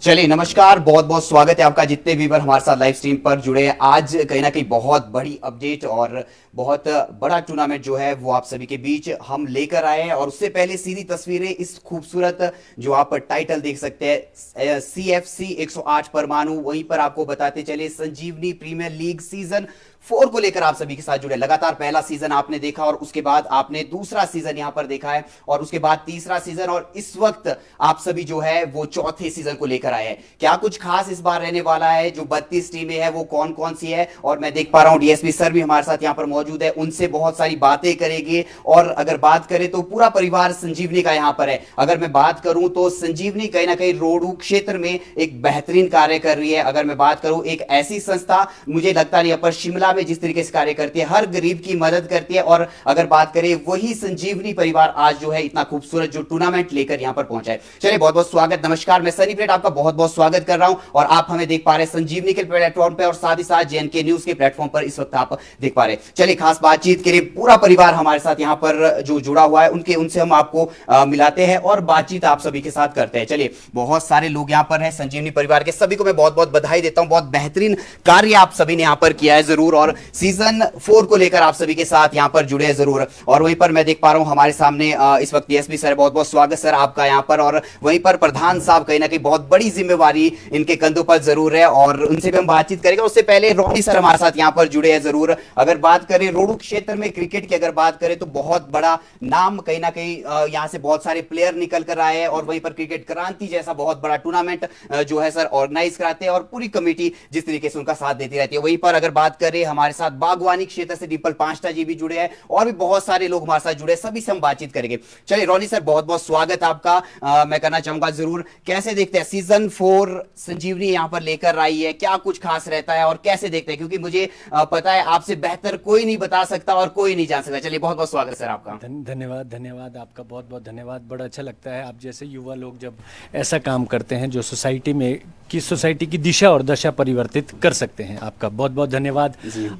चलिए नमस्कार, बहुत बहुत स्वागत है आपका जितने व्यूअर हमारे साथ लाइव स्ट्रीम पर जुड़े हैं। आज कहीं ना कहीं बहुत बड़ी अपडेट और बहुत बड़ा टूर्नामेंट जो है वो आप सभी के बीच हम लेकर आए हैं। और उससे पहले सीधी तस्वीरें इस खूबसूरत जो आप टाइटल देख सकते हैं CFC 108 परमाणु, वहीं पर आपको बताते चले संजीवनी प्रीमियर लीग सीजन 4 को लेकर आप सभी के साथ जुड़े। लगातार पहला सीजन आपने देखा और उसके बाद आपने दूसरा सीजन यहां पर देखा है और उसके बाद तीसरा सीजन, और इस वक्त आप सभी जो है वो चौथे सीजन को लेकर आए हैं। क्या कुछ खास इस बार रहने वाला है? जो 32 टीमें हैं वो कौन कौन सी है? और मैं देख पा रहा हूं डीएसपी सर भी हमारे साथ यहां पर मौजूद है, उनसे बहुत सारी बातें करेंगे। और अगर बात करें तो पूरा परिवार संजीवनी का यहां पर है। अगर मैं बात करूं तो संजीवनी कहीं ना कहीं रोडू क्षेत्र में एक बेहतरीन कार्य कर रही है। अगर मैं बात करूं एक ऐसी संस्था, मुझे लगता नहीं पर शिमला में जिस तरीके से कार्य करती है, हर गरीब की मदद करती है। और अगर बात करें वही संजीवनी परिवार आज जो है इतना खूबसूरत जो टूर्नामेंट लेकर यहां पर पहुंचा है। चलिए बहुत बहुत स्वागत, नमस्कार। मैं सनी प्लेट आपका बहुत बहुत स्वागत कर रहा हूं और आप हमें देख पा रहे हैं संजीवनी के प्लेटफॉर्म पे और साथ ही साथ JNK न्यूज के प्लेटफॉर्म पर इस वक्त आप देख पा रहे हैं। चलिए खास बातचीत के लिए पूरा परिवार हमारे साथ यहां पर जो जुड़ा हुआ है उनसे हम आपको मिलाते हैं और बातचीत आप सभी के साथ करते हैं। चलिए बहुत सारे लोग यहां पर हैं संजीवनी परिवार के, सभी को मैं बहुत बहुत बधाई देता हूं। बहुत बेहतरीन कार्य आप सभी ने यहां पर किया है जरूर, और सीजन 4 को लेकर आप सभी के साथ यहां पर जुड़े हैं जरूर। और वहीं पर मैं देख पा रहा हूं हमारे सामने इस वक्त DSP सर, बहुत बहुत स्वागत सर आपका यहां पर। और वहीं पर प्रधान साहब, कहीं ना कहीं बहुत बड़ी जिम्मेवारी इनके कंधों पर जरूर है और उनसे भी हम बातचीत करेंगे। उससे पहले रोनी सर हमारे साथ यहां पर जुड़े हैं जरूर। अगर बात करें रोडू क्षेत्र में क्रिकेट की, अगर बात करें तो बहुत बड़ा नाम कहीं ना कहीं यहां से बहुत सारे प्लेयर निकल कर आए हैं और वहीं पर क्रिकेट क्रांति जैसा बहुत बड़ा टूर्नामेंट जो है सर ऑर्गेनाइज कराते हैं और पूरी कमेटी जिस तरीके से उनका साथ देती रहती है। वहीं पर अगर बात करें हमारे साथ बागवानी क्षेत्र से डिंपल पांचटा जी भी जुड़े हैं और भी बहुत सारे लोग हमारे साथ जुड़े हैं, सभी से हम बातचीत करेंगे। चलिए रोनी सर बहुत बहुत स्वागत आपका। मैं करना चाहूंगा जरूर, कैसे देखते हैं सीजन 4 संजीवनी यहां पर लेकर आई है, क्या कुछ खास रहता है और कैसे देखते हैं? क्योंकि मुझे पता है आपसे बेहतर कोई नहीं बता सकता और कोई नहीं जान सकता। चलिए बहुत बहुत स्वागत सर आपका। धन्यवाद आपका, बहुत बहुत धन्यवाद। बड़ा अच्छा लगता है आप जैसे युवा लोग जब ऐसा काम करते हैं जो सोसाइटी की दिशा और दशा परिवर्तित कर सकते हैं। आपका बहुत बहुत धन्यवाद।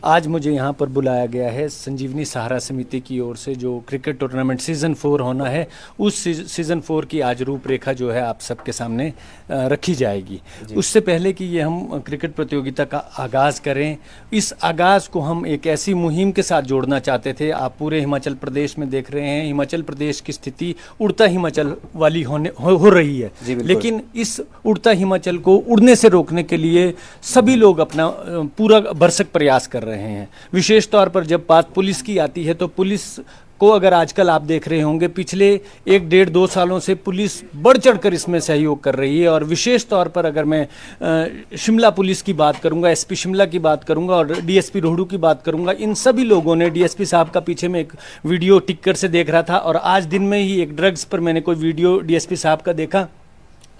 आज मुझे यहाँ पर बुलाया गया है संजीवनी सहारा समिति की ओर से जो क्रिकेट टूर्नामेंट सीजन 4 होना है, उस सीजन 4 की आज रूपरेखा जो है आप सबके सामने रखी जाएगी। उससे पहले कि ये हम क्रिकेट प्रतियोगिता का आगाज़ करें, इस आगाज़ को हम एक ऐसी मुहिम के साथ जोड़ना चाहते थे। आप पूरे हिमाचल प्रदेश में देख रहे हैं, हिमाचल प्रदेश की स्थिति उड़ता हिमाचल वाली हो रही है, लेकिन इस उड़ता हिमाचल को उड़ने से रोकने के लिए सभी लोग अपना पूरा भरसक प्रयास कर रहे हैं। विशेष तौर पर जब बात पुलिस की आती है तो पुलिस को अगर आजकल आप देख रहे होंगे, पिछले 1-1.5-2 सालों से पुलिस बढ़ चढ़कर इसमें सहयोग कर रही है। और विशेष तौर पर अगर मैं शिमला पुलिस की बात करूंगा, SP शिमला की बात करूंगा और DSP रोहडू की बात करूंगा, इन सभी लोगों ने, DSP साहब का पीछे में एक वीडियो टिककर से देख रहा था और आज दिन में ही एक ड्रग्स पर मैंने कोई वीडियो DSP साहब का देखा।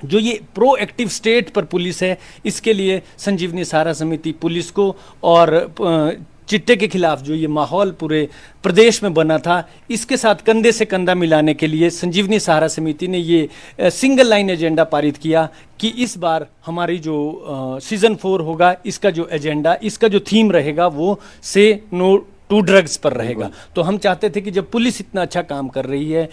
जो ये प्रोएक्टिव स्टेट पर पुलिस है, इसके लिए संजीवनी सहारा समिति पुलिस को और चिट्टे के खिलाफ जो ये माहौल पूरे प्रदेश में बना था, इसके साथ कंधे से कंधा मिलाने के लिए संजीवनी सहारा समिति ने ये सिंगल लाइन एजेंडा पारित किया कि इस बार हमारी जो सीजन 4 होगा, इसका जो एजेंडा, इसका जो थीम रहेगा वो से नो टू ड्रग्स पर रहेगा। तो हम चाहते थे कि जब पुलिस इतना अच्छा काम कर रही है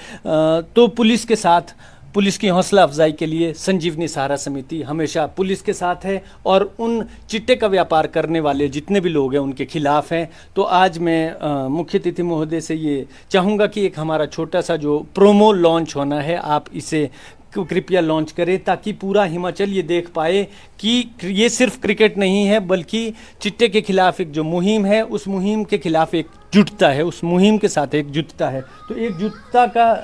तो पुलिस के साथ, पुलिस की हौसला अफजाई के लिए संजीवनी सहारा समिति हमेशा पुलिस के साथ है और उन चिट्टे का व्यापार करने वाले जितने भी लोग हैं उनके खिलाफ हैं। तो आज मैं मुख्य अतिथि महोदय से ये चाहूँगा कि एक हमारा छोटा सा जो प्रोमो लॉन्च होना है, आप इसे कृपया लॉन्च करें ताकि पूरा हिमाचल ये देख पाए कि ये सिर्फ क्रिकेट नहीं है बल्कि चिट्टे के खिलाफ एक जो मुहिम है, उस मुहिम के खिलाफ एक जुटता है, उस मुहिम के साथ एक जुटता है। तो एक जुटता का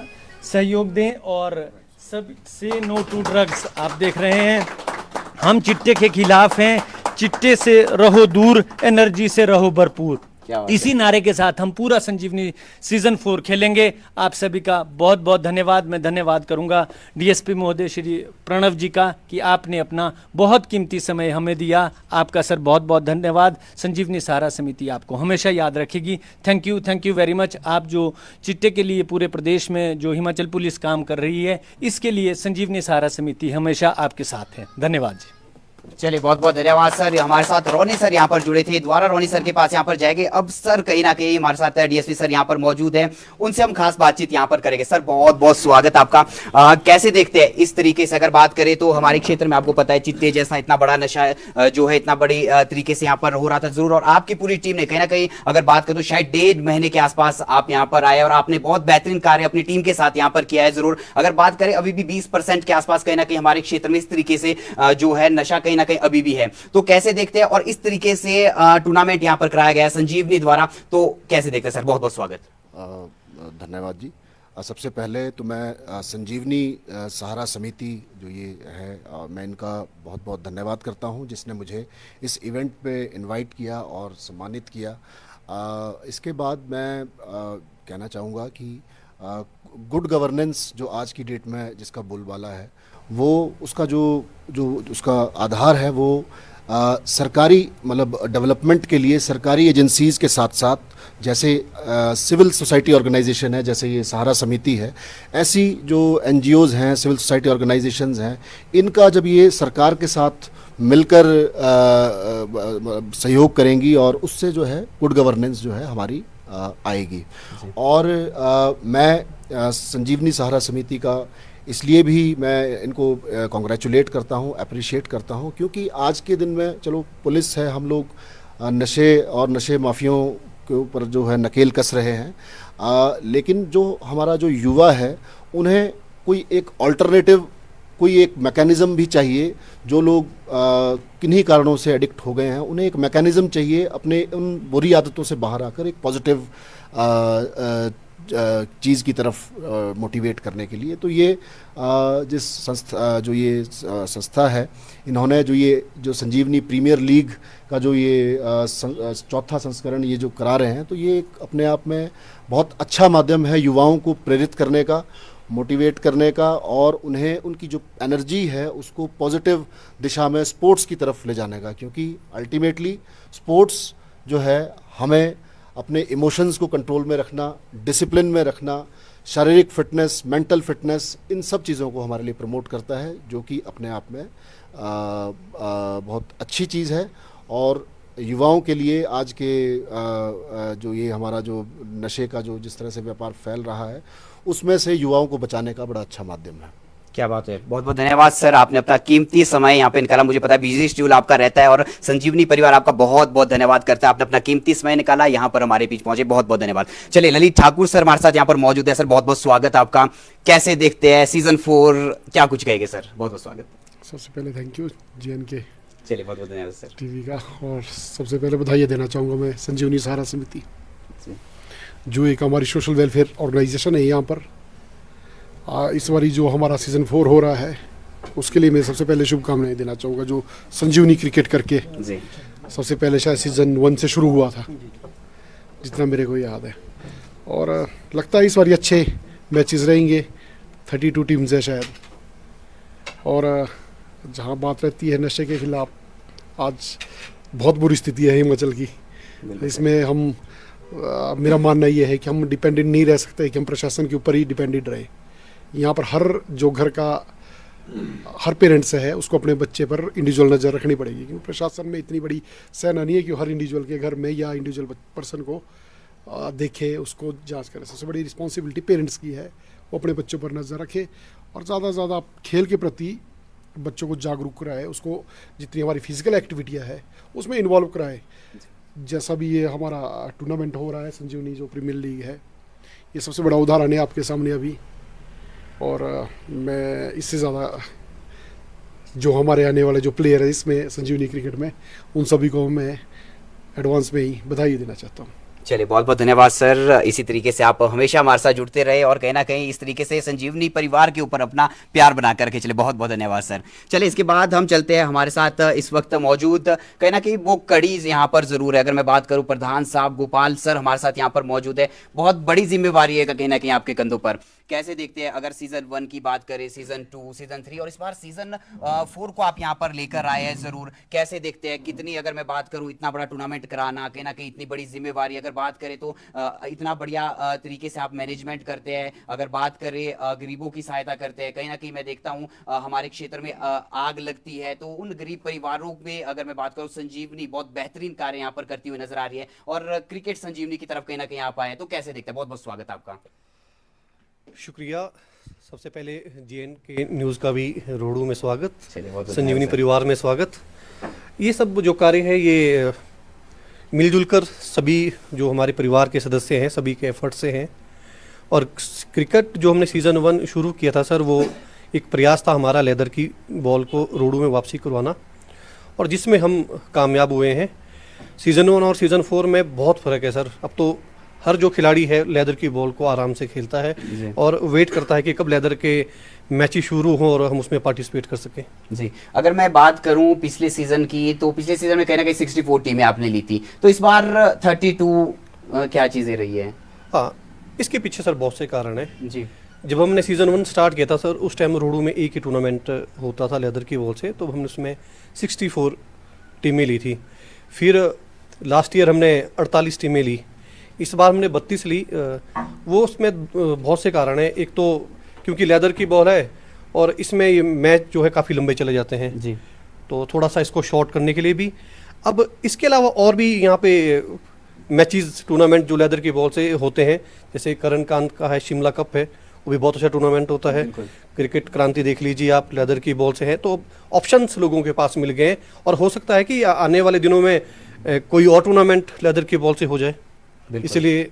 सहयोग दें और सब से नो टू ड्रग्स। आप देख रहे हैं हम चिट्टे के खिलाफ हैं, चिट्टे से रहो दूर, एनर्जी से रहो भरपूर। इसी नारे के साथ हम पूरा संजीवनी सीजन 4 खेलेंगे। आप सभी का बहुत बहुत धन्यवाद। मैं धन्यवाद करूंगा DSP महोदय श्री प्रणव जी का कि आपने अपना बहुत कीमती समय हमें दिया। आपका सर बहुत बहुत धन्यवाद। संजीवनी सहारा समिति आपको हमेशा याद रखेगी। Thank you very much. आप जो चिट्टे के लिए पूरे प्रदेश में जो हिमाचल पुलिस काम कर रही है, इसके लिए संजीवनी सहारा समिति हमेशा आपके साथ है। धन्यवाद जी। चलिए बहुत बहुत धन्यवाद सर। हमारे साथ रोनी सर यहाँ पर जुड़े थे, दोबारा रोनी सर के पास यहाँ पर जाएंगे। अब सर कहीं ना कहीं हमारे साथ डीएसपी सर यहाँ पर मौजूद हैं, उनसे हम खास बातचीत यहाँ पर करेंगे। सर बहुत बहुत स्वागत आपका। कैसे देखते हैं इस तरीके से, अगर बात करें तो हमारे क्षेत्र में आपको पता है चित्ते जैसा इतना बड़ा नशा जो है इतना बड़ी तरीके से यहाँ पर हो रहा था जरूर, और आपकी पूरी टीम ने कहीं ना कहीं अगर बात करें तो शायद 1.5 महीने के आसपास आप यहाँ पर आए और आपने बहुत बेहतरीन कार्य अपनी टीम के साथ यहाँ पर किया है जरूर। अगर बात करें अभी भी 20% के आसपास कहीं ना कहीं हमारे क्षेत्र में इस तरीके से जो है नशा कहीं ना कहीं अभी भी है, तो कैसे देखते हैं? और इस तरीके से टूर्नामेंट यहाँ पर कराया गया है संजीवनी द्वारा, तो कैसे देखते हैं सर? बहुत बहुत स्वागत। धन्यवाद जी। सबसे पहले तो मैं संजीवनी सहारा समिति जो ये है, मैं इनका बहुत बहुत धन्यवाद करता हूँ जिसने मुझे इस इवेंट पे इनवाइट किया और सम्मानित किया। इसके बाद मैं कहना चाहूँगा कि गुड गवर्नेंस जो आज की डेट में जिसका बोलबाला है, वो उसका जो उसका आधार है वो सरकारी मतलब डेवलपमेंट के लिए सरकारी एजेंसीज़ के साथ साथ जैसे सिविल सोसाइटी ऑर्गेनाइजेशन है, जैसे ये सहारा समिति है, ऐसी जो एनजीओज़ हैं, सिविल सोसाइटी ऑर्गेनाइजेशंस हैं, इनका जब ये सरकार के साथ मिलकर सहयोग करेंगी और उससे जो है गुड गवर्नेंस जो है हमारी आएगी। और मैं संजीवनी सहारा समिति का इसलिए भी मैं इनको कॉन्ग्रेचुलेट करता हूँ, अप्रिशिएट करता हूँ, क्योंकि आज के दिन में चलो पुलिस है, हम लोग नशे और नशे माफियों के ऊपर जो है नकेल कस रहे हैं, लेकिन जो हमारा जो युवा है उन्हें कोई एक अल्टरनेटिव, कोई एक मैकेनिज़्म भी चाहिए। जो लोग किन्हीं कारणों से एडिक्ट हो गए हैं उन्हें एक मैकेनिज़्म चाहिए अपने उन बुरी आदतों से बाहर आकर एक पॉजिटिव चीज़ की तरफ मोटिवेट करने के लिए। तो ये जिस संस्था जो ये संस्था है, इन्होंने जो संजीवनी प्रीमियर लीग का जो ये चौथा संस्करण ये जो करा रहे हैं, तो ये एक अपने आप में बहुत अच्छा माध्यम है युवाओं को प्रेरित करने का, मोटिवेट करने का, और उन्हें उनकी जो एनर्जी है उसको पॉजिटिव दिशा में स्पोर्ट्स की तरफ ले जाने का। क्योंकि अल्टीमेटली स्पोर्ट्स जो है हमें अपने इमोशंस को कंट्रोल में रखना, डिसिप्लिन में रखना, शारीरिक फिटनेस, मेंटल फिटनेस, इन सब चीज़ों को हमारे लिए प्रमोट करता है, जो कि अपने आप में बहुत अच्छी चीज़ है। और युवाओं के लिए आज के जो ये हमारा जो नशे का जो जिस तरह से व्यापार फैल रहा है, उसमें से युवाओं को बचाने का बड़ा अच्छा माध्यम है। क्या बात है, बहुत बहुत धन्यवाद सर, आपने अपना कीमती समय यहाँ पे निकाला। मुझे पता है बिजी शेड्यूल आपका रहता है और संजीवनी परिवार आपका बहुत बहुत धन्यवाद करता है, आपने अपना कीमती समय निकाला, यहाँ पर हमारे बीच पहुंचे, बहुत बहुत धन्यवाद। चलिए ललित ठाकुर सर हमारे साथ यहाँ पर मौजूद है। सर बहुत बहुत स्वागत आपका। कैसे देखते हैं सीजन 4, क्या कुछ कहेंगे सर? बहुत बहुत स्वागत। सबसे पहले थैंक यू JNK चलिए बहुत बहुत धन्यवाद सर टीवी का, और सबसे पहले बधाई देना चाहूँगा मैं संजीवनी सहारा समिति, जो एक हमारी सोशल वेलफेयर ऑर्गेनाइजेशन है यहाँ पर। इस बारी जो हमारा सीज़न 4 हो रहा है उसके लिए मैं सबसे पहले शुभकामनाएं देना चाहूँगा। जो संजीवनी क्रिकेट करके जी सबसे पहले शायद सीज़न 1 से शुरू हुआ था, जितना मेरे को याद है, और लगता है इस बारी अच्छे मैचेस रहेंगे। 32 टीम्स है शायद। और जहाँ बात रहती है नशे के खिलाफ, आज बहुत बुरी स्थिति है हिमाचल की। इसमें हम मेरा मानना ये है कि हम डिपेंडेंट नहीं रह सकते कि हम प्रशासन के ऊपर ही डिपेंडेंट रहे। यहाँ पर हर जो घर का हर पेरेंट्स है उसको अपने बच्चे पर इंडिविजुअल नज़र रखनी पड़ेगी, क्योंकि प्रशासन में इतनी बड़ी सेना नहीं है कि हर इंडिविजुअल के घर में या इंडिविजुअल पर्सन को देखे, उसको जांच करे। सबसे बड़ी रिस्पॉन्सिबिलिटी पेरेंट्स की है, वो अपने बच्चों पर नज़र रखे और ज़्यादा से ज़्यादा खेल के प्रति बच्चों को जागरूक कराए, उसको जितनी हमारी फिजिकल एक्टिविटियाँ है उसमें इन्वॉल्व कराए। जैसा भी ये हमारा टूर्नामेंट हो रहा है संजीवनी जो प्रीमियर लीग है, ये सबसे बड़ा उदाहरण है आपके सामने अभी। और मैं इससे ज़्यादा जो हमारे आने वाले जो प्लेयर है इसमें संजीवनी क्रिकेट में, उन सभी को मैं एडवांस में ही बधाई देना चाहता हूँ। चलिए बहुत बहुत धन्यवाद सर। इसी तरीके से आप हमेशा हमारे साथ जुड़ते रहे और कहीं ना कहीं इस तरीके से संजीवनी परिवार के ऊपर अपना प्यार बना करके चले। बहुत बहुत धन्यवाद सर। चलिए इसके बाद हम चलते हैं, हमारे साथ इस वक्त मौजूद कहीं ना कहीं वो कड़ीज यहाँ पर जरूर है। अगर मैं बात करूँ प्रधान साहब गोपाल सर हमारे साथ यहाँ पर मौजूद है। बहुत बड़ी जिम्मेवारी है कहीं ना कहीं आपके कंधों पर। कैसे देखते हैं अगर सीजन 1 की बात करें, सीजन 2, सीजन 3 और इस बार सीजन 4 को आप यहाँ पर लेकर आए हैं जरूर, कैसे देखते हैं? कितनी अगर मैं बात करूँ इतना बड़ा टूर्नामेंट कराना, कहीं ना कहीं इतनी बड़ी जिम्मेवारी, अगर बात करें तो इतना बढ़िया तरीके से आप मैनेजमेंट करते हैं। अगर बात करें गरीबों की सहायता करते हैं, कहीं ना कहीं मैं देखता हूँ हमारे क्षेत्र में आग लगती है तो उन गरीब परिवारों में अगर मैं बात करूँ संजीवनी बहुत बेहतरीन कार्य यहाँ पर करती हुई नजर आ रही है और क्रिकेट संजीवनी की तरफ कहीं ना कहीं आप आए हैं, तो कैसे देखते हैं? बहुत बहुत स्वागत आपका। शुक्रिया। सबसे पहले जेएन के न्यूज़ का भी रोडू में स्वागत, चलिए, बहुत संजीवनी धन्यवाद परिवार में स्वागत। ये सब जो कार्य है ये मिलजुल कर सभी जो हमारे परिवार के सदस्य हैं सभी के एफर्ट से हैं। और क्रिकेट जो हमने सीज़न 1 शुरू किया था सर, वो एक प्रयास था हमारा लेदर की बॉल को रोडू में वापसी करवाना, और जिसमें हम कामयाब हुए हैं। सीज़न 1 और सीज़न 4 में बहुत फ़र्क है सर। अब तो हर जो खिलाड़ी है लेदर की बॉल को आराम से खेलता है और वेट करता है कि कब लेदर के मैचेस शुरू हों और हम उसमें पार्टिसिपेट कर सकें। जी, अगर मैं बात करूं पिछले सीजन की, तो पिछले सीजन में कहीं ना कहीं 64 टीमें आपने ली थी, तो इस बार 32 क्या चीज़ें रही है? हाँ, इसके पीछे सर बहुत से कारण हैं। जी जब हमने सीज़न 1 स्टार्ट किया था सर, उस टाइम रोडू में एक ही टूर्नामेंट होता था लेदर की बॉल से, तो हमने उसमें 64 टीमें ली थी। फिर लास्ट ईयर हमने 48 टीमें ली, इस बार हमने 32 ली। वो उसमें बहुत से कारण हैं। एक तो क्योंकि लेदर की बॉल है और इसमें ये मैच जो है काफ़ी लंबे चले जाते हैं जी, तो थोड़ा सा इसको शॉर्ट करने के लिए भी। अब इसके अलावा और भी यहाँ पे मैचेस टूर्नामेंट जो लेदर की बॉल से होते हैं, जैसे करणकांत का है, शिमला कप है, वो भी बहुत अच्छा टूर्नामेंट होता है। क्रिकेट क्रांति देख लीजिए आप, लेदर की बॉल से है। तो ऑप्शंस लोगों के पास मिल गए हैं और हो सकता है कि आने वाले दिनों में कोई और टूर्नामेंट लेदर की बॉल से हो जाए। इसलिए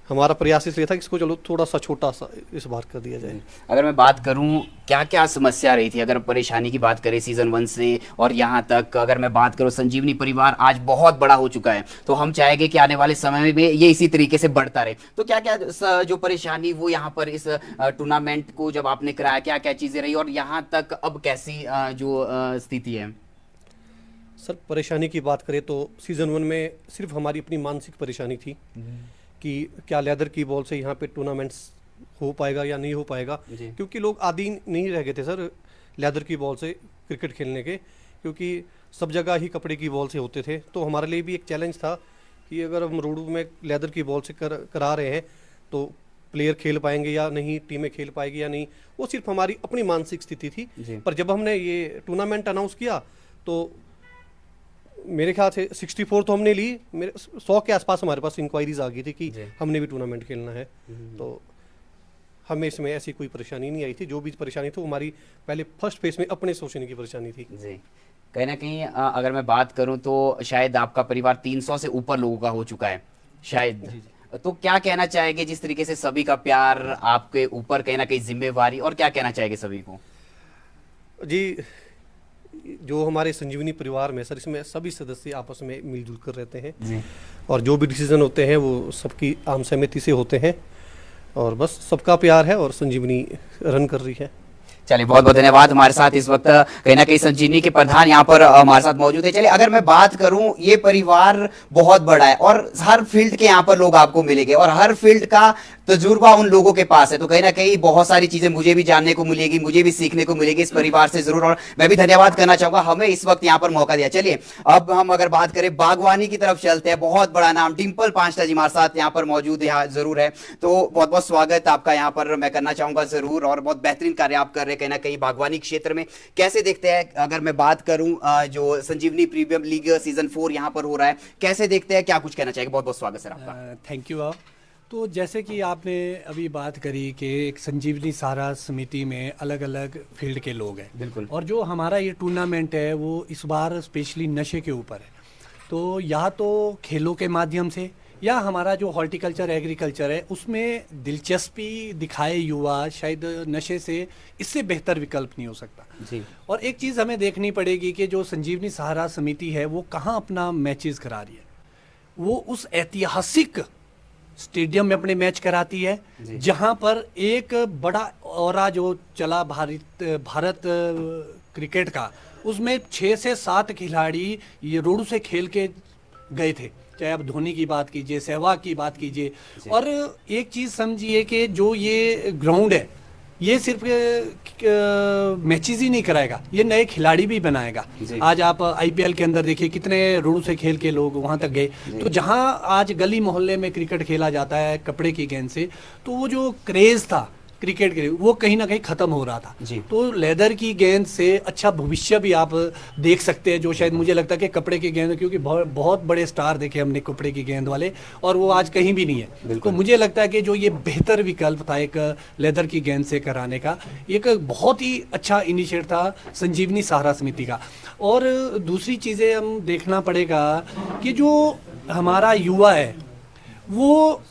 हमारा प्रयास इसलिए था कि इसको चलो थोड़ा सा छोटा सा इस बार कर दिया जाए। अगर मैं बात करूं क्या क्या समस्या रही थी, अगर परेशानी की बात करें सीजन 1 से और यहाँ तक, अगर मैं बात करूं संजीवनी परिवार आज बहुत बड़ा हो चुका है, तो हम चाहेंगे कि आने वाले समय में ये इसी तरीके से बढ़ता रहे। तो क्या क्या जो परेशानी वो यहाँ पर इस टूर्नामेंट को जब आपने कराया, क्या क्या चीज़ें रही और यहाँ तक अब कैसी जो स्थिति है? सर परेशानी की बात करें तो सीज़न 1 में सिर्फ हमारी अपनी मानसिक परेशानी थी कि क्या लेदर की बॉल से यहाँ पे टूर्नामेंट्स हो पाएगा या नहीं हो पाएगा, क्योंकि लोग आदी नहीं रह गए थे सर लेदर की बॉल से क्रिकेट खेलने के, क्योंकि सब जगह ही कपड़े की बॉल से होते थे। तो हमारे लिए भी एक चैलेंज था कि अगर हम रोडू में लेदर की बॉल से करा रहे हैं तो प्लेयर खेल पाएंगे या नहीं, टीमें खेल पाएगी या नहीं। वो सिर्फ हमारी अपनी मानसिक स्थिति थी। पर जब हमने ये टूर्नामेंट अनाउंस किया तो मेरे ख्याल से 64 तो हमने ली, मेरे 100 के आसपास हमारे पास इंक्वायरीज आ गई थी कि हमने भी टूर्नामेंट खेलना है। तो हमें इसमें ऐसी कोई परेशानी नहीं आई थी। जो भी परेशानी थी वो हमारी पहले फर्स्ट फेज में अपने सोचने की परेशानी थी। जी, कहीं ना कहीं अगर मैं बात करूं तो शायद आपका परिवार 300 से ऊपर लोगों का हो चुका है शायद। तो क्या कहना चाहेंगे, जिस तरीके से सभी का प्यार आपके ऊपर, कहीं ना कहीं जिम्मेवारी, और क्या कहना चाहेंगे सभी को? जी, जो हमारे संजीवनी परिवार में सर, इसमें सभी सदस्य आपस में मिलजुल कर रहते हैं जी, और जो भी डिसीजन होते हैं वो सबकी आम सहमति से होते हैं और बस सबका प्यार है और संजीवनी रन कर रही है। चलिए, बहुत बहुत धन्यवाद। हमारे साथ इस वक्त कहीं ना कहीं संजीवनी के प्रधान यहाँ पर हमारे साथ मौजूद है। चलिए, अगर मैं बात करूं, ये परिवार बहुत बड़ा है और हर फील्ड के यहाँ पर लोग आपको मिलेंगे और हर फील्ड का तजुर्बा उन लोगों के पास है, तो कहीं ना कहीं बहुत सारी चीजें मुझे भी जानने को मिलेगी, मुझे भी सीखने को मिलेगी इस परिवार से जरूर। और मैं भी धन्यवाद करना चाहूंगा हमें इस वक्त यहाँ पर मौका दिया। चलिए, अब हम अगर बात करें बागवानी की तरफ चलते हैं। बहुत बड़ा नाम डिम्पल पांचटा जी हमारे साथ यहाँ पर मौजूद यहाँ जरूर है, तो बहुत बहुत स्वागत आपका यहाँ पर मैं करना चाहूंगा जरूर। और बहुत बेहतरीन कार्य आप कर रहे हैं कहीं ना कहीं बागवानी क्षेत्र में। कैसे देखते हैं, अगर मैं बात करूं जो संजीवनी प्रीमियर लीग सीजन 4 यहाँ पर हो रहा है, कैसे देखते हैं, क्या कुछ कहना चाहिए? बहुत बहुत स्वागत सर आपका। Thank you. आप तो जैसे कि आपने अभी बात करी कि एक संजीवनी सहारा समिति में अलग अलग फील्ड के लोग हैं, बिल्कुल, और जो हमारा ये टूर्नामेंट है वो इस बार स्पेशली नशे के ऊपर है। तो या तो खेलों के माध्यम से या हमारा जो हॉर्टिकल्चर एग्रीकल्चर है उसमें दिलचस्पी दिखाए युवा, शायद नशे से इससे बेहतर विकल्प नहीं हो सकता जी। और एक चीज़ हमें देखनी पड़ेगी कि जो संजीवनी सहारा समिति है वो कहाँ अपना मैचेस करा रही है। वो उस ऐतिहासिक स्टेडियम में अपने मैच कराती है जहां पर एक बड़ा ऑरा जो चला भारत क्रिकेट का, उसमें 6 से 7 खिलाड़ी ये रोडू से खेल के गए थे। चाहे आप धोनी की बात कीजिए, सहवाग की बात कीजिए। और एक चीज़ समझिए कि जो ये ग्राउंड है ये सिर्फ मैचेस ही नहीं कराएगा, ये नए खिलाड़ी भी बनाएगा। आज आप आईपीएल के अंदर देखिए कितने ऋण से खेल के लोग वहां तक गए। तो जहां आज गली मोहल्ले में क्रिकेट खेला जाता है कपड़े की गेंद से, तो वो जो क्रेज था क्रिकेट के वो कहीं ना कहीं खत्म हो रहा था। तो लेदर की गेंद से अच्छा भविष्य भी आप देख सकते हैं, जो शायद मुझे लगता है कि कपड़े की गेंद, क्योंकि बहुत बड़े स्टार देखे हमने कपड़े की गेंद वाले, और वो आज कहीं भी नहीं है। तो मुझे लगता है कि जो ये बेहतर विकल्प था एक लेदर की गेंद से कराने का, एक बहुत ही अच्छा इनिशिएटिव था संजीवनी सहारा समिति का। और दूसरी चीज़ें हम देखना पड़ेगा कि जो हमारा युवा है वो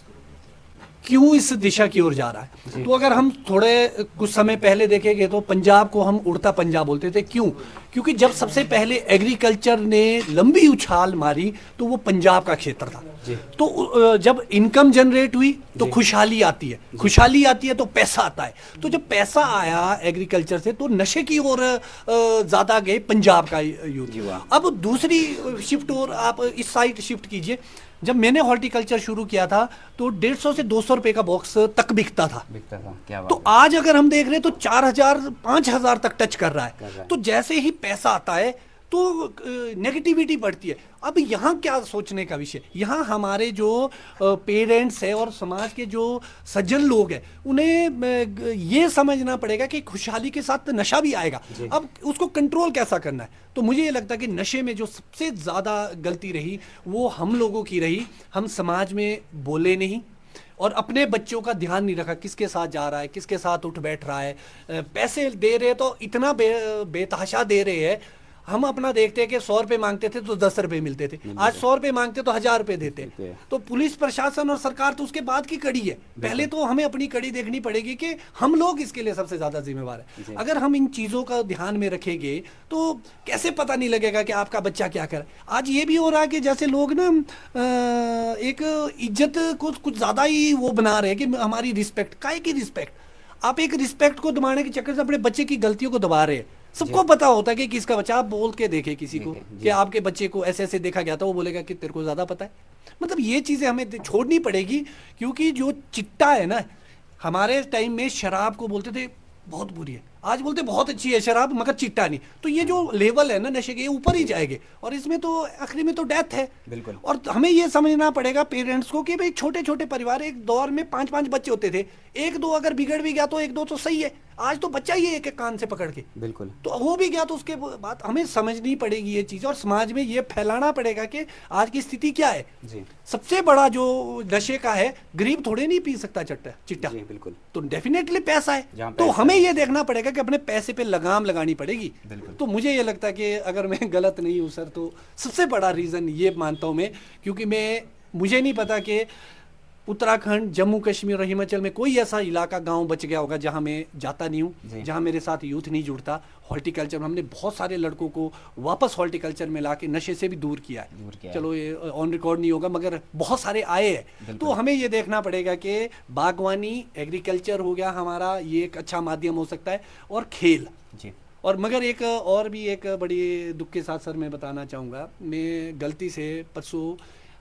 क्यों इस दिशा की ओर जा रहा है। तो अगर हम थोड़े कुछ समय पहले देखेंगे तो पंजाब को हम उड़ता पंजाब बोलते थे। क्यों? क्योंकि जब सबसे पहले एग्रीकल्चर ने लंबी उछाल मारी तो वो पंजाब का क्षेत्र था। तो जब इनकम जनरेट हुई तो खुशहाली आती है, खुशहाली आती है तो पैसा आता है। तो जब पैसा आया एग्रीकल्चर से तो नशे की ओर ज्यादा गए पंजाब का यूथ। अब दूसरी शिफ्ट और आप इस साइड शिफ्ट कीजिए। जब मैंने हॉर्टिकल्चर शुरू किया था तो 150 से 200 रुपए का बॉक्स तक बिकता था। क्या बात तो आज अगर हम देख रहे हैं तो 4000 5000 तक टच कर रहा है। तो जैसे ही पैसा आता है तो नेगेटिविटी बढ़ती है। अब यहाँ क्या सोचने का विषय, यहाँ हमारे जो पेरेंट्स है और समाज के जो सज्जन लोग हैं उन्हें ये समझना पड़ेगा कि खुशहाली के साथ नशा भी आएगा। अब उसको कंट्रोल कैसा करना है। तो मुझे ये लगता है कि नशे में जो सबसे ज़्यादा गलती रही वो हम लोगों की रही। हम समाज में बोले नहीं और अपने बच्चों का ध्यान नहीं रखा, किसके साथ जा रहा है, किसके साथ उठ बैठ रहा है। पैसे दे रहे तो इतना बेतहाशा दे रहे हैं। हम अपना देखते हैं कि 100 रुपए मांगते थे तो 10 रुपए मिलते थे, आज 100 रुपए मांगते तो 1000 रुपए देते। तो पुलिस प्रशासन और सरकार तो उसके बाद की कड़ी है। पहले तो हमें अपनी कड़ी देखनी पड़ेगी कि हम लोग इसके लिए सबसे ज्यादा जिम्मेवार है। अगर हम इन चीजों का ध्यान में रखेंगे तो कैसे पता नहीं लगेगा कि आपका बच्चा क्या कर। आज ये भी हो रहा है कि जैसे लोग ना एक इज्जत को कुछ ज्यादा ही वो बना रहे हैं कि हमारी रिस्पेक्ट, काहे की रिस्पेक्ट। आप एक रिस्पेक्ट को दबाने के चक्कर से अपने बच्चे की गलतियों को दबा रहे हैं। सबको पता होता है कि किसका बच्चा, आप बोल के देखे किसी को कि आपके बच्चे को ऐसे ऐसे देखा गया था, वो बोलेगा कि तेरे को ज्यादा पता है। मतलब ये चीजें हमें छोड़नी पड़ेगी, क्योंकि जो चिट्टा है ना, हमारे टाइम में शराब को बोलते थे बहुत बुरी है, आज बोलते बहुत अच्छी है शराब मगर चिट्टा नहीं। तो ये जो लेवल है ना नशे के, ऊपर ही जाएंगे और इसमें तो आखिरी में तो डेथ है। बिल्कुल। और हमें ये समझना पड़ेगा पेरेंट्स को कि भाई छोटे छोटे परिवार, एक दौर में 5-5 बच्चे होते थे, 1-2 अगर बिगड़ भी गया तो 1-2 तो सही है। आज तो बच्चा ही एक एक कान से पकड़ के, बिल्कुल, तो हो भी गया तो उसके बाद हमें समझनी पड़ेगी ये चीज और समाज में ये फैलाना पड़ेगा कि आज की स्थिति क्या है। जी। सबसे बड़ा जो नशे का है, गरीब थोड़े नहीं पी सकता चिट्टा, बिल्कुल, तो डेफिनेटली पैसा है। तो हमें ये देखना पड़ेगा कि अपने पैसे पे लगाम लगानी पड़ेगी। तो मुझे ये लगता है कि अगर मैं गलत नहीं हूँ सर, तो सबसे बड़ा रीजन ये मानता हूँ मैं, क्योंकि मुझे नहीं पता कि उत्तराखंड, जम्मू कश्मीर और हिमाचल में कोई ऐसा इलाका, गांव बच गया होगा जहां मैं जाता नहीं हूं, जहां मेरे साथ यूथ नहीं जुड़ता। हॉर्टिकल्चर में हमने बहुत सारे लड़कों को वापस हॉर्टिकल्चर में लाके नशे से भी दूर किया है। चलो ये ऑन रिकॉर्ड नहीं होगा मगर बहुत सारे आए हैं। तो हमें ये देखना पड़ेगा कि बागवानी, एग्रीकल्चर हो गया हमारा, ये एक अच्छा माध्यम हो सकता है, और खेल जी। और मगर एक और भी एक बड़ी दुख के साथ सर मैं बताना चाहूँगा, मैं गलती से परसों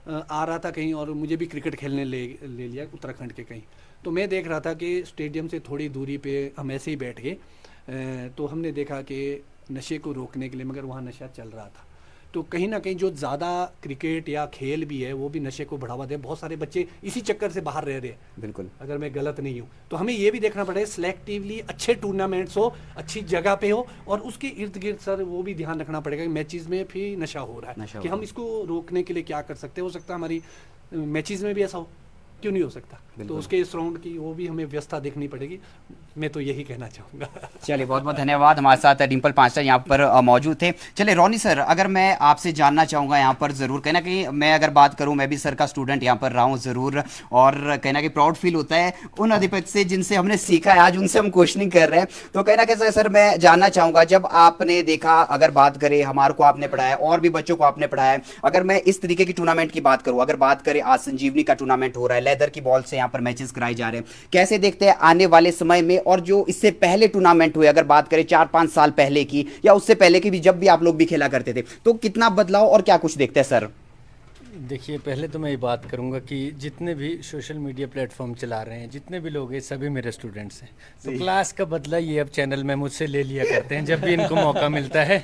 आ रहा था कहीं और मुझे भी क्रिकेट खेलने ले लिया उत्तराखंड के कहीं। तो मैं देख रहा था कि स्टेडियम से थोड़ी दूरी पे हम ऐसे ही बैठ गए, तो हमने देखा कि नशे को रोकने के लिए, मगर वहाँ नशा चल रहा था। तो कहीं ना कहीं जो ज़्यादा क्रिकेट या खेल भी है वो भी नशे को बढ़ावा दे। बहुत सारे बच्चे इसी चक्कर से बाहर रह रहे हैं, बिल्कुल, अगर मैं गलत नहीं हूँ। तो हमें ये भी देखना पड़ेगा सिलेक्टिवली अच्छे टूर्नामेंट्स हो, अच्छी जगह पे हो, और उसके इर्द गिर्द सर वो भी ध्यान रखना पड़ेगा कि मैचेस में भी नशा हो रहा है, कि हम इसको रोकने के लिए क्या कर सकते हैं। हो सकता है हमारी मैचेस में भी ऐसा हो, क्यों नहीं हो सकता। तो उसके इस राउंड की वो भी हमें व्यवस्था देखनी पड़ेगी। मैं तो यही कहना चाहूँगा। चलिए बहुत बहुत धन्यवाद। हमारे साथ डिम्पल पांचटा यहाँ पर मौजूद थे। चलिए रोनी सर, अगर मैं आपसे जानना चाहूँगा यहाँ पर ज़रूर, कहीं ना कहीं मैं अगर बात करूँ, मैं भी सर का स्टूडेंट यहाँ पर रहा हूँ ज़रूर, और कहीं ना कहीं प्राउड फील होता है उन अधिपति से जिनसे हमने सीखा है, आज उनसे हम क्वेश्चनिंग कर रहे हैं। तो कहीं ना कहीं सर मैं जानना चाहूँगा, जब आपने देखा, अगर बात करें हमारे को आपने पढ़ाया और भी बच्चों को आपने पढ़ाया, अगर मैं इस तरीके की टूर्नामेंट की बात करूँ, अगर बात करें आज संजीवनी का टूर्नामेंट हो रहा है, लेदर की बॉल से यहाँ पर मैचेस कराए जा रहे हैं, कैसे देखते हैं आने वाले समय में, और जो इससे पहले टूर्नामेंट हुए, अगर बात करें 4-5 साल पहले की या उससे पहले की भी, जब भी आप लोग भी खेला करते थे, तो कितना बदलाव और क्या कुछ देखते हैं सर? देखिए, पहले तो मैं ये बात करूंगा कि जितने भी सोशल मीडिया प्लेटफॉर्म चला रहे हैं, जितने भी लोग हैं, सभी मेरे स्टूडेंट्स हैं। तो क्लास का बदला ये अब चैनल में मुझसे ले लिया करते हैं जब भी इनको मौका मिलता है।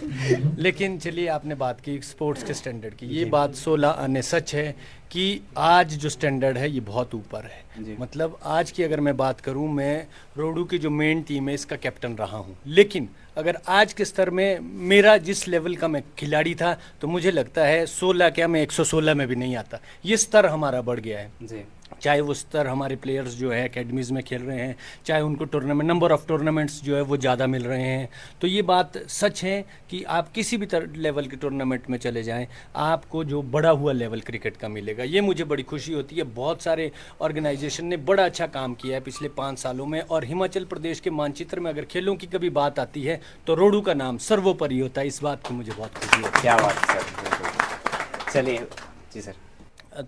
लेकिन चलिए, आपने बात की स्पोर्ट्स के स्टैंडर्ड की, ये बात 16 आने सच है कि आज जो स्टैंडर्ड है ये बहुत ऊपर है। मतलब आज की अगर मैं बात करूं, मैं रोडू की जो मेन टीम है इसका कैप्टन रहा हूं, लेकिन अगर आज के स्तर में मेरा जिस लेवल का मैं खिलाड़ी था, तो मुझे लगता है 16 क्या, मैं 116 में भी नहीं आता। ये स्तर हमारा बढ़ गया है जी। चाहे वो स्तर हमारे प्लेयर्स जो है एकेडमीज़ में खेल रहे हैं, चाहे उनको टूर्नामेंट नंबर ऑफ़ टूर्नामेंट्स जो है वो ज़्यादा मिल रहे हैं। तो ये बात सच है कि आप किसी भी लेवल के टूर्नामेंट में चले जाएं, आपको जो बढ़ा हुआ लेवल क्रिकेट का मिलेगा। ये मुझे बड़ी खुशी होती है। बहुत सारे ऑर्गेनाइजेशन ने बड़ा अच्छा काम किया है पिछले 5 सालों में, और हिमाचल प्रदेश के मानचित्र में अगर खेलों की कभी बात आती है तो रोडू का नाम सर्वोपरि होता है। इस बात की मुझे बहुत खुशी है। क्या बात है सर, चलिए जी सर।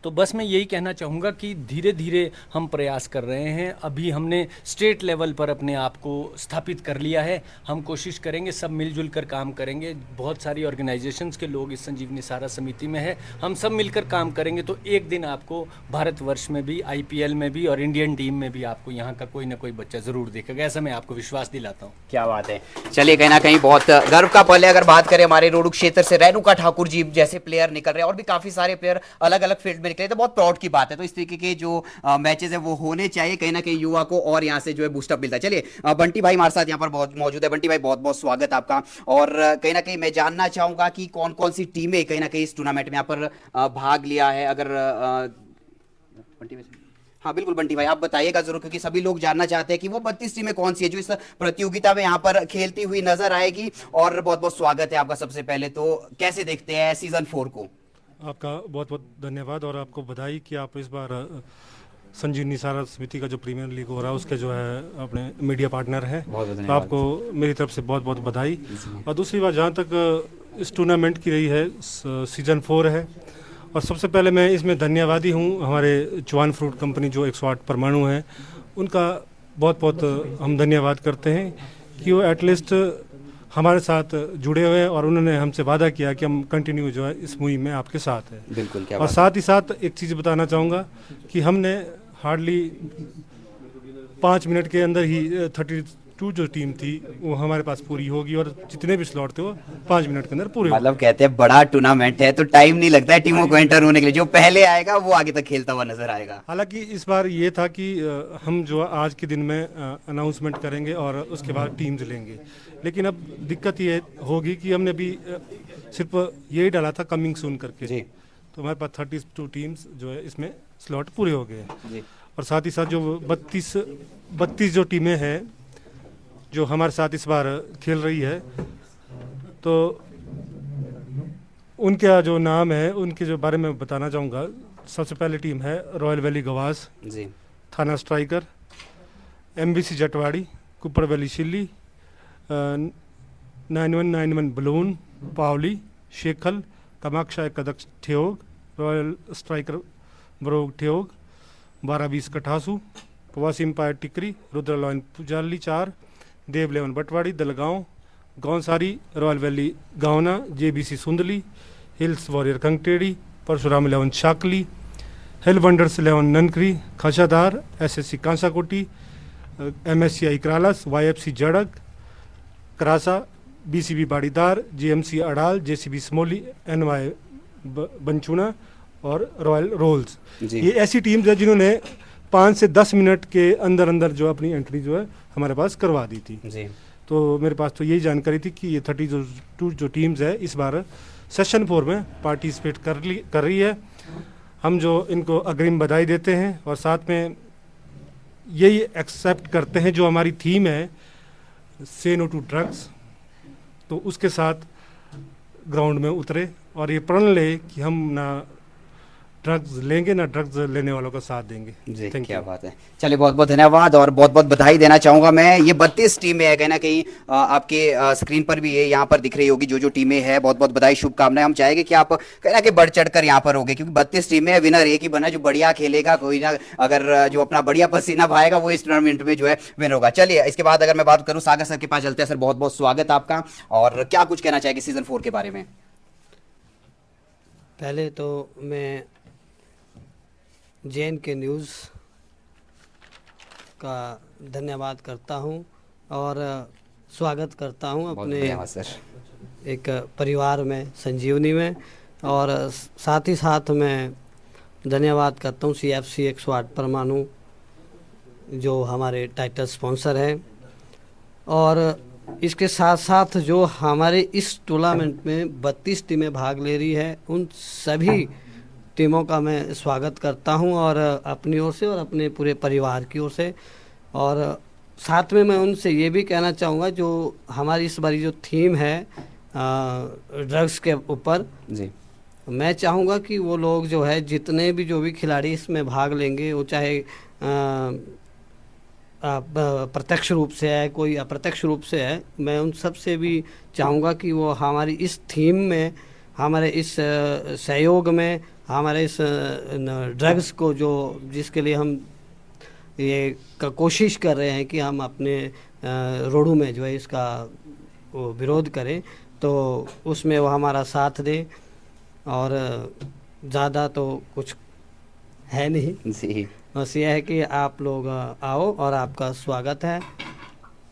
तो बस मैं यही कहना चाहूँगा कि धीरे धीरे हम प्रयास कर रहे हैं। अभी हमने स्टेट लेवल पर अपने आप को स्थापित कर लिया है। हम कोशिश करेंगे, सब मिलजुल कर काम करेंगे। बहुत सारी ऑर्गेनाइजेशंस के लोग इस संजीवनी सारा समिति में है। हम सब मिलकर काम करेंगे तो एक दिन आपको भारतवर्ष में भी, IPL में भी और इंडियन टीम में भी आपको यहाँ का कोई ना कोई बच्चा ज़रूर देखेगा। ऐसा मैं आपको विश्वास दिलाता हूँ। क्या बात है। चलिए, कहीं ना कहीं बहुत गर्व का पल है। अगर बात करें हमारे रोडू क्षेत्र से रेणुका ठाकुर जी जैसे प्लेयर निकल रहे हैं, और भी काफी सारे प्लेयर अलग अलग फील्ड में निकले, तो बहुत प्राउड की बात है। तो इस तरीके के जो मैचेस है वो होने चाहिए, कहीं ना कहीं युवा को और यहाँ से जो है बूस्टअप मिलता है। चलिए, बंटी भाई हमारे साथ यहाँ पर बहुत मौजूद है। बंटी भाई, बहुत बहुत स्वागत आपका। और कहीं ना कहीं मैं जानना चाहूंगा कि कौन कौन सी टीमें कहीं ना कहीं इस टूर्नामेंट में यहाँ पर भाग लिया है। अगर बंटी भाई, हाँ बिल्कुल बंटी भाई, आप बताइएगा जरूर, क्योंकि सभी लोग जानना चाहते हैं कि वो 32 टीमें कौन सी है जो इस प्रतियोगिता में यहाँ पर खेलती हुई नजर आएगी। और बहुत बहुत स्वागत है आपका। सबसे पहले तो कैसे देखते हैं सीजन 4 को? आपका बहुत बहुत धन्यवाद और आपको बधाई कि आप इस बार संजीवनी सारा समिति का जो प्रीमियर लीग हो रहा है उसके जो है अपने मीडिया पार्टनर है। तो आपको मेरी तरफ से बहुत बहुत बधाई। और दूसरी बात, जहाँ तक इस टूर्नामेंट की रही है, सीजन 4 है, और सबसे पहले मैं इसमें धन्यवादी हूँ हमारे चौहान फ्रूट कंपनी जो 108 परमाणु है, उनका बहुत बहुत हम धन्यवाद करते हैं कि वो एटलीस्ट हमारे साथ जुड़े हुए हैं और उन्होंने हमसे वादा किया कि हम कंटिन्यू जो है इस मुहिम में आपके साथ है। बिल्कुल। क्या और साथ ही साथ एक चीज़ बताना चाहूँगा कि हमने हार्डली 5 मिनट के अंदर ही 32 जो टीम थी वो हमारे पास पूरी होगी, और जितने भी स्लॉट थे वो 5 मिनट के अंदर पूरे होंगे। मतलब कहते हैं बड़ा टूर्नामेंट है तो टाइम नहीं लगता है टीमों को एंटर होने के लिए। जो पहले आएगा वो आगे तक खेलता हुआ नजर आएगा। हालांकि इस बार ये था कि हम जो आज के दिन में अनाउंसमेंट करेंगे और उसके बाद टीम्स लेंगे, लेकिन अब दिक्कत ये होगी कि हमने अभी सिर्फ यही डाला था कमिंग सून करके जी। तो हमारे पास 32 टीम्स जो है इसमें स्लॉट पूरे हो गए जी। और साथ ही साथ जो 32 जो टीमें हैं जो हमारे साथ इस बार खेल रही है, तो उनका जो नाम है उनके जो बारे में बताना चाहूँगा। सबसे पहले टीम है रॉयल वैली गवास जी। थाना स्ट्राइकर, MBC जटवाड़ी, कुपर वैली शिल्ली, 9191 बलून, पावली, शेखल, कामाक्षा कदक ठेयोग, रॉयल स्ट्राइकर बरोग ठेयोग, 1220 कठासू, प्रवासी empire Tikri, Rudra lion Pujali 4, Dev 11 Batwari, Dalgaon, Gaunsari, royal valley Gawna, JBC Sundli, hills warrior Kangteri, Parshuram 11 Shakli, hill wonders 11 Nankari, Khashadhar, SSC Kansakoti, MSCI क्रालस, YFC जड़क, Karasa, BCB बाड़ीदार, JMC अड़ाल, JCB स्मोली, NY बंचूना और रॉयल रोल्स। ये ऐसी टीम्स है जिन्होंने 5 से 10 मिनट के अंदर अंदर जो अपनी एंट्री जो है हमारे पास करवा दी थी जी। तो मेरे पास तो यही जानकारी थी कि ये 32 जो टीम्स है इस बार सेशन 4 में पार्टिसिपेट कर रही है। हम जो इनको अग्रिम बधाई देते हैं और साथ में यही एक्सेप्ट करते हैं जो हमारी थीम है से नो टू ड्रग्स, तो उसके साथ ग्राउंड में उतरे और ये प्रण ले कि हम ना ड्रग्स लेंगे ना ड्रग्स लेने वालों का साथ देंगे। जी। Thank क्या you. बात है। चलिए, बहुत बहुत धन्यवाद और बहुत बहुत बधाई देना चाहूंगा मैं। ये 32 टीमें है, कहीं ना कहीं आपके स्क्रीन पर भी ये यहाँ पर दिख रही होगी जो टीमें हैं। बहुत बहुत बधाई, शुभकामनाएं। हम चाहेंगे कि आप कहीं ना कहीं बढ़ चढ़ कर यहाँ पर होगे, क्योंकि 32 टीमें है, विनर एक ही बना जो बढ़िया खेलेगा। कोई ना अगर जो अपना बढ़िया पसीना बहाएगा वो इस टूर्नामेंट में जो है विनर होगा। चलिए, इसके बाद अगर मैं बात करूँ सागर सर के पास चलते हैं। सर, बहुत बहुत स्वागत आपका, और क्या कुछ कहना चाहेंगे सीजन 4 के बारे में? पहले तो मैं JNK न्यूज़ का धन्यवाद करता हूं और स्वागत करता हूं बहुत अपने धन्यवाद सर। एक परिवार में, संजीवनी में। और साथ ही साथ मैं धन्यवाद करता हूं CFC 108 परमाणु जो हमारे टाइटल स्पॉन्सर हैं, और इसके साथ साथ जो हमारे इस टूर्नामेंट में 32 टीमें भाग ले रही है, उन सभी टीमों का मैं स्वागत करता हूं और अपनी ओर से और अपने पूरे परिवार की ओर से। और साथ में मैं उनसे ये भी कहना चाहूँगा, जो हमारी इस बारी जो थीम है ड्रग्स के ऊपर, जी मैं चाहूँगा कि वो लोग जो है जितने भी जो भी खिलाड़ी इसमें भाग लेंगे, वो चाहे प्रत्यक्ष रूप से है, कोई अप्रत्यक्ष रूप से है, मैं उन सब से भी चाहूँगा कि वो हमारी इस थीम में, हमारे इस सहयोग में, हमारे इस ड्रग्स को जो जिसके लिए हम ये कोशिश कर रहे हैं कि हम अपने रोडों में जो है इसका वो विरोध करें, तो उसमें वो हमारा साथ दें। और ज़्यादा तो कुछ है नहीं, जी बस यह है कि आप लोग आओ और आपका स्वागत है।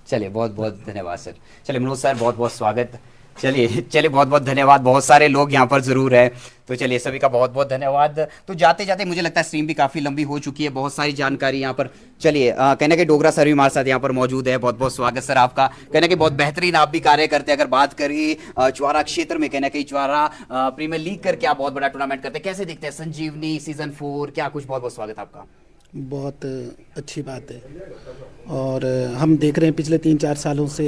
चलिए बहुत बहुत धन्यवाद सर। चलिए मनोज सर बहुत बहुत स्वागत। चलिए बहुत बहुत धन्यवाद। बहुत सारे लोग यहाँ पर जरूर है, तो चलिए सभी का बहुत बहुत धन्यवाद। तो जाते जाते मुझे लगता है स्ट्रीम भी काफ़ी लंबी हो चुकी है, बहुत सारी जानकारी यहाँ पर। चलिए कहना कि डोगरा सर भी हमारे साथ यहाँ पर मौजूद है। बहुत बहुत स्वागत सर आपका। कहना कि बहुत बेहतरीन आप भी कार्य करते हैं। अगर बात करें चुवारा क्षेत्र में, कहना कि चुवारा प्रीमियर लीग करके आप बहुत बड़ा टूर्नामेंट करते हैं, कैसे देखते हैं संजीवनी सीजन 4 क्या कुछ? बहुत बहुत स्वागत आपका। बहुत अच्छी बात है। और हम देख रहे हैं पिछले 3-4 सालों से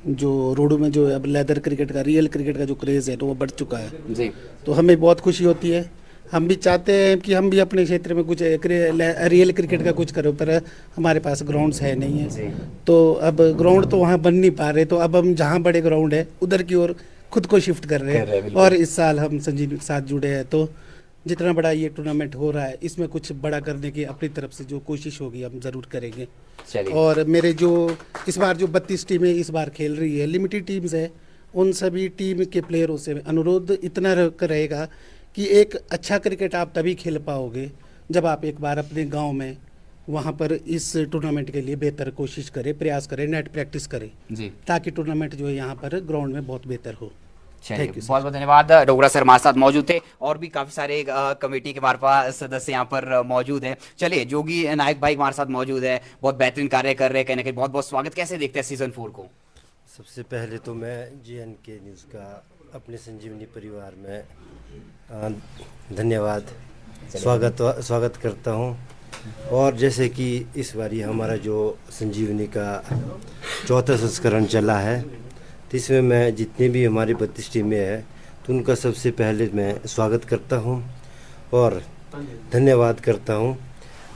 जो रोडों में जो अब लेदर क्रिकेट का, रियल क्रिकेट का जो क्रेज़ है, तो वो बढ़ चुका है जी। तो हमें बहुत खुशी होती है। हम भी चाहते हैं कि हम भी अपने क्षेत्र में कुछ रियल क्रिकेट का कुछ करो, पर हमारे पास ग्राउंड्स है नहीं है। तो अब ग्राउंड तो वहाँ बन नहीं पा रहे, तो अब हम जहाँ बड़े ग्राउंड है उधर की ओर खुद को शिफ्ट कर रहे हैं। और इस साल हम संजीवनी के साथ जुड़े हैं, तो जितना बड़ा ये टूर्नामेंट हो रहा है, इसमें कुछ बड़ा करने की अपनी तरफ से जो कोशिश होगी हम ज़रूर करेंगे। और मेरे जो इस बार जो 32 टीमें इस बार खेल रही है, लिमिटेड टीम्स है, उन सभी टीम के प्लेयरों से अनुरोध इतना रहेगा कि एक अच्छा क्रिकेट आप तभी खेल पाओगे जब आप एक बार अपने गांव में वहां पर इस टूर्नामेंट के लिए बेहतर कोशिश करें, प्रयास करें, नेट प्रैक्टिस करें जी, ताकि टूर्नामेंट जो है यहाँ पर ग्राउंड में बहुत बेहतर हो। चलिए बहुत बहुत धन्यवाद। डोगरा सर हमारे साथ मौजूद थे और भी काफी सारे कमेटी के हमारे पास सदस्य यहाँ पर मौजूद हैं। चलिए जोगी नायक भाई हमारे साथ मौजूद है, बहुत बेहतरीन कार्य कर रहे हैं, कहने के बहुत बहुत स्वागत। कैसे देखते हैं सीजन 4 को? सबसे पहले तो मैं JNK न्यूज़ का अपने संजीवनी परिवार में धन्यवाद स्वागत करता हूँ। और जैसे कि इस बारी हमारा जो संजीवनी का 4था संस्करण चला है, तो इसमें मैं जितने भी हमारी 32 टीमें हैं तो उनका सबसे पहले मैं स्वागत करता हूं और धन्यवाद करता हूं।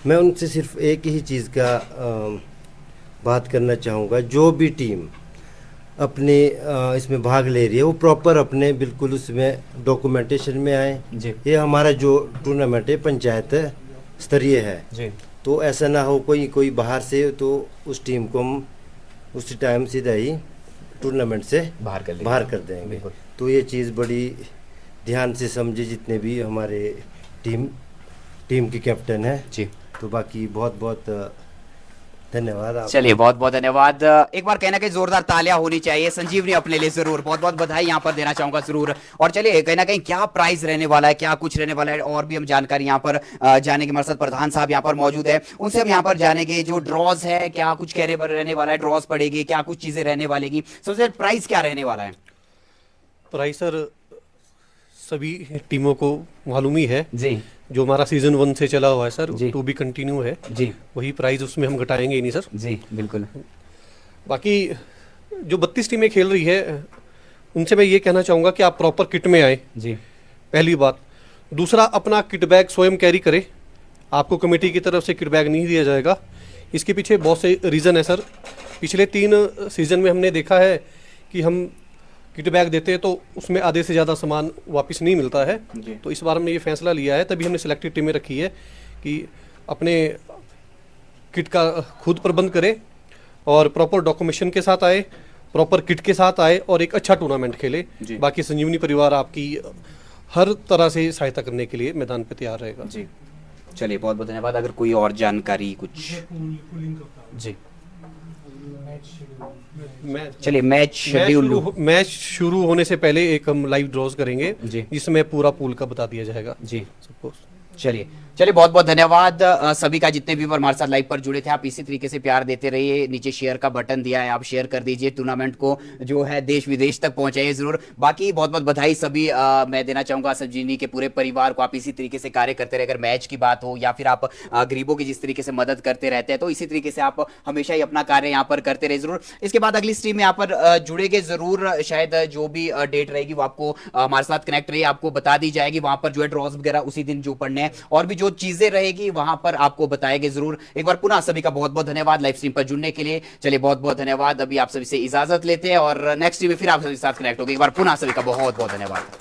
मैं उनसे सिर्फ एक ही चीज़ का बात करना चाहूँगा, जो भी टीम अपने इसमें भाग ले रही है वो प्रॉपर अपने बिल्कुल उसमें डॉक्यूमेंटेशन में आए जी। ये हमारा जो टूर्नामेंट है पंचायत स्तरीय है जी। तो ऐसा ना हो कोई बाहर से, तो उस टीम को हम उसी टाइम सीधा ही टूर्नामेंट से बाहर कर देंगे। तो ये चीज़ बड़ी ध्यान से समझे जितने भी हमारे टीम के कैप्टन हैं जी। तो बाकी बहुत बहुत धन्यवाद। चलिए बहुत बहुत धन्यवाद। एक बार कहना कि जोरदार तालियां होनी चाहिए संजीवनी अपने लिए, जरूर बहुत बहुत बधाई यहाँ पर देना चाहूंगा जरूर। और चलिए कहना कहीं क्या प्राइस रहने वाला है, क्या कुछ रहने वाला है, और भी हम जानकारी यहाँ पर जानेंगे। हमारे साथ प्रधान साहब यहाँ पर मौजूद है, उनसे हम यहाँ पर जानेंगे जो ड्रॉज है, क्या कुछ रहने वाला है, ड्रॉज पड़ेगी, क्या कुछ चीजें रहने वालेगी, सबसे प्राइस क्या रहने वाला है? प्राइस सर सभी टीमों को मालूम ही है जी, जो हमारा सीजन 1 से चला हुआ है सर, टू भी कंटिन्यू है जी। वही प्राइस उसमें हम घटाएंगे ही नहीं सर जी, बिल्कुल। बाकी जो 32 टीमें खेल रही है उनसे मैं ये कहना चाहूँगा कि आप प्रॉपर किट में आए जी, पहली बात। दूसरा, अपना किट बैग स्वयं कैरी करें, आपको कमेटी की तरफ से किट बैग नहीं दिया जाएगा। इसके पीछे बहुत से रीज़न है सर। पिछले 3 सीज़न में हमने देखा है कि हम किट बैग देते हैं तो उसमें आधे से ज़्यादा सामान वापस नहीं मिलता है। तो इस बार हमने ये फैसला लिया है, तभी हमने सिलेक्टेड टीमें रखी है कि अपने किट का खुद प्रबंध करें और प्रॉपर डॉक्यूमेंटेशन के साथ आए, प्रॉपर किट के साथ आए और एक अच्छा टूर्नामेंट खेले। बाकी संजीवनी परिवार आपकी हर तरह से सहायता करने के लिए मैदान पर तैयार रहेगा जी। चलिए बहुत बहुत धन्यवाद। अगर कोई और जानकारी कुछ जी, चलिए मैच शेड्यूल मैच शुरू होने से पहले एक हम लाइव ड्रॉज करेंगे जी। जिसमें पूरा पूल का बता दिया जाएगा जी। सबको। चलिए चलिए बहुत बहुत धन्यवाद सभी का, जितने भी हमारे साथ लाइव पर जुड़े थे। आप इसी तरीके से प्यार देते रहिए, नीचे शेयर का बटन दिया है, आप शेयर कर दीजिए, टूर्नामेंट को जो है देश विदेश तक पहुंचाइए जरूर। बाकी बहुत बहुत बधाई सभी मैं देना चाहूंगा संजीवनी के पूरे परिवार को। आप इसी तरीके से कार्य करते रहे, अगर मैच की बात हो या फिर आप गरीबों की जिस तरीके से मदद करते रहते हैं, तो इसी तरीके से आप हमेशा ही अपना कार्य यहाँ पर करते रहे जरूर। इसके बाद अगली स्ट्रीम में यहाँ पर जुड़ेंगे जरूर, शायद जो भी डेट रहेगी वो आपको हमारे साथ कनेक्ट रहिए, आपको बता दी जाएगी। वहां पर जो है ड्रॉज वगैरह उसी दिन जो पढ़ने हैं और भी जो चीजें रहेगी वहां पर आपको बताएंगे जरूर। एक बार पुनः सभी का बहुत बहुत धन्यवाद लाइव स्ट्रीम पर जुड़ने के लिए। चलिए बहुत बहुत धन्यवाद। अभी आप सभी से इजाजत लेते हैं और नेक्स्ट स्ट्रीम में फिर आप सभी के साथ कनेक्ट होंगे। एक बार पुनः सभी का बहुत बहुत धन्यवाद।